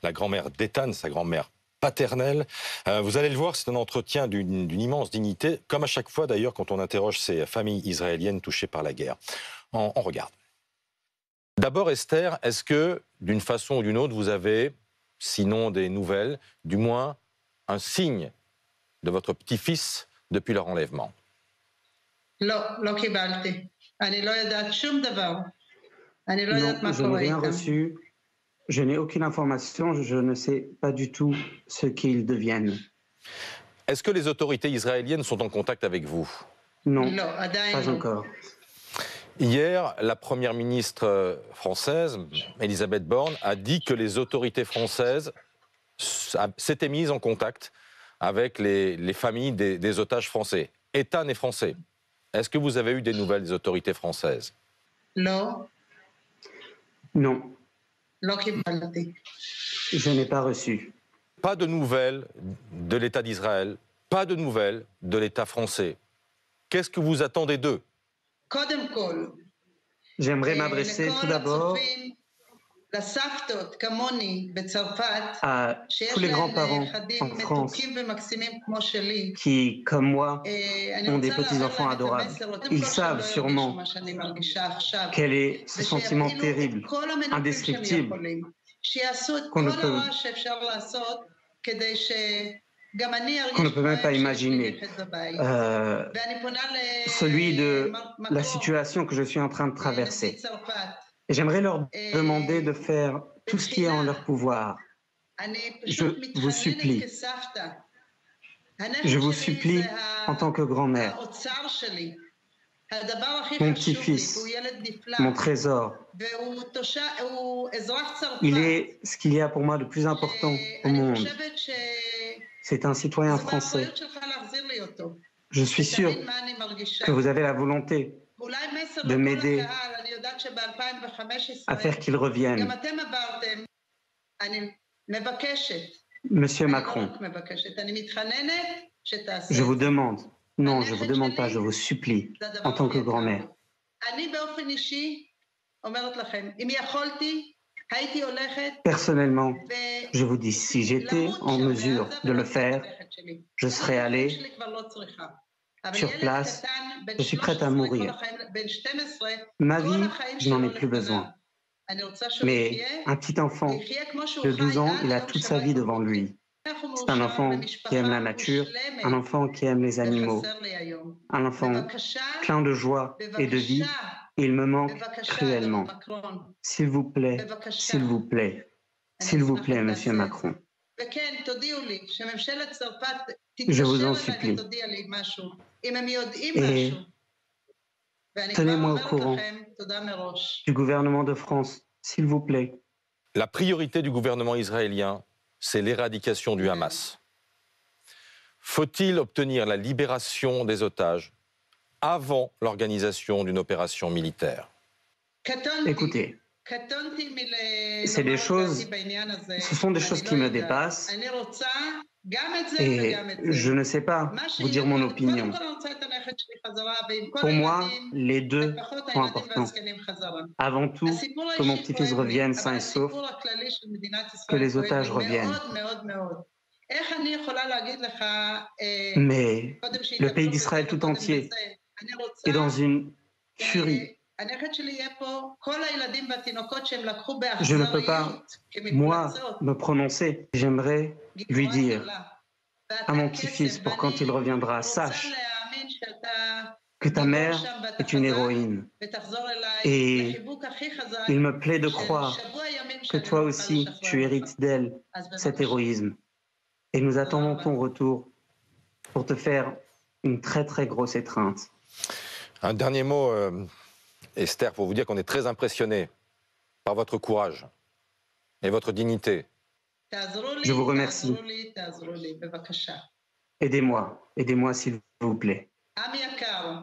la grand-mère d'Ethan, sa grand-mère paternelle. Vous allez le voir, c'est un entretien d'une immense dignité, comme à chaque fois d'ailleurs quand on interroge ces familles israéliennes touchées par la guerre. On regarde. D'abord, Esther, est-ce que, d'une façon ou d'une autre, vous avez, sinon des nouvelles, du moins un signe de votre petit-fils depuis leur enlèvement? לא, לא קיבלתי. אני לא יודעת שום דבר. אני לא יודעת Non, מה je n'ai קורה rien איתם. reçu. Je n'ai aucune information. Je ne sais pas du tout ce qu'ils deviennent. Est-ce que les autorités israéliennes sont en contact avec vous? Non, לא, עדיין pas לא. encore. Hier, la première ministre française, Elisabeth Borne, a dit que les autorités françaises s'étaient mises en contact avec les familles des otages français. Ethan est français. Est-ce que vous avez eu des nouvelles des autorités françaises? לא, Non, לא קיבלתי. je n'ai pas reçu. Pas de nouvelles de l'État d'Israël, pas de nouvelles de l'État français. Qu'est-ce que vous attendez d'eux? קודם כל, J'aimerais m'adresser tout d'abord הצופים, לסבתות כמוני בצרפת, à שיש tous les להם grands-parents נכדים en France מתוקים ומקסימים כמו שלי. qui, comme moi, אני ont des רוצה להעביר petits-enfants להם את adorables. המסר, קודם Ils כל שהם savent לא ירגישו sûrement מה שאני מרגישה עכשיו. quel est ce sentiment ושיפעילו terrible, את כל המנופים שהם indescriptible, יכולים. שיעשו את qu'on ne כל peut, הרע שאפשר לעשות, כדי שגם אני qu'on ne ארגיש peut même pas כואב שיש לי imaginer. נכד בבית. Euh, ואני פונה celui de la למקום, situation que je suis en train de נשיא traverser. צרפת. Et j'aimerais leur demander de faire tout ce qui est en leur pouvoir. אני Je פשוט vous מתחננת supplie, כסבתא. je הנכד vous שלי supplie זה en tant que grand-mère, האוצר שלי. הדבר הכי mon חשוב לי, petit-fils, הוא ילד נפלא. mon trésor. והוא אזרח צרפת. Il est ce qu'il y a pour moi de plus important au אני monde. חושבת C'est un citoyen שזו français. באחריות שלך להחזיר לי אותו. Je suis sûr ותבין מה אני מרגישה. que vous avez la volonté אולי מסר de לכל m'aider הקהל, אני יודעת שב-2015, à faire qu'il revienne. גם אתם עברתם, אני מבקשת, Monsieur אני לא Macron, רק מבקשת, אני מתחננת שתעשה je vous את זה. demande, non, je vous demande pas, je vous supplie, זה הדבר en tant que הכי יקר. grand-mère. אני באופן אישי אומרת לכם, אם יכולתי, הייתי הולכת Personnellement, je vous dis, si j'étais למות en שם, mesure לעזוב de le ולהציל את faire, הנכד שלי. je serais אני את allé הנכד שלי כבר לא צריכה. אבל sur ילד place, קטן, בן je suis prête à 13, כל mourir. החיים, בן 12, Ma כל vie, החיים je n'en ai שלו plus לפניו. besoin. אני רוצה שהוא Mais יחיה, un petit enfant ויחיה כמו שהוא de חי 12 ans, עד il a יום toute sa שבת vie devant בבוקר. lui. איך הוא C'est un מאושר enfant qui aime la במשפחה nature, מושלמת, un enfant qui aime les animaux, וחסר לי היום. un enfant בבקשה, plein de joie et de vie. בבקשה, Il me manque בבקשה, אדון cruellement. מקרון, S'il vous plaît, בבקשה. s'il vous plaît, אני s'il vous אשמח plaît, אם Monsieur תעשה את זה. Macron. וכן, תודיעו לי, שממשלת צרפת Je vous תתקשר en אליי supplie. ותודיע לי משהו, אם הם יודעים Et משהו. ואני כבר tenez-moi au אומרת courant לכם, תודה מראש. du gouvernement de France, s'il vous plaît. La priorité du gouvernement israélien, c'est l'éradication du Hamas. Faut-il obtenir la libération des otages avant l'organisation d'une opération militaire? קטונתי. Écoutez, קטונתי c'est des choses, בעניין הזה. ce sont des choses אני qui לא me יודעת. dépassent אני רוצה גם את זה et וגם את זה. je ne sais pas מה vous dire mon שיהיה, opinion. קודם כל אני רוצה את הנכד שלי חזרה, ועם כל Pour moi, הילדים, les deux לפחות sont הילדים importants. והזקנים חזרה. Avant tout, הסיפור que mon האישי petit-fils כואב לי, revienne אבל sain et sauf, הסיפור הכללי של מדינת que ישראל les כואב otages לי reviennent. מאוד מאוד מאוד. איך אני יכולה להגיד לך, Mais קודם le שיטפלו pays בזה d'Israël tout וקודם entier בזה, אני רוצה est dans une furie. הנכד שלי יהיה פה, כל הילדים והתינוקות שהם לקחו Je ne peux pas, באכזריות, moi, כמפלצות, me prononcer. J'aimerais lui גיבורה dire גדולה. à mon ואתה petit-fils, קסם, pour quand il ואני reviendra, רוצה sache להאמין שאתה que ta גיבור mère שם ואתה est une חזק, héroïne. ותחזור אליי Et לחיבוק הכי חזק, il me plaît de של croire שבוע ימים que שאני toi לא אוכל aussi, tu לשחרר אותך. hérites d'elle אז cet בבקשה. héroïsme. Et nous attendons רבה. ton retour pour te faire une très très grosse étreinte. Un dernier mot, Esther, pour vous dire qu'on est très impressionné par votre courage et votre dignité. תעזרו לי, Je vous remercie. תעזרו לי, בבקשה. Aidez-moi, aidez-moi s'il vous plaît. עם יקר,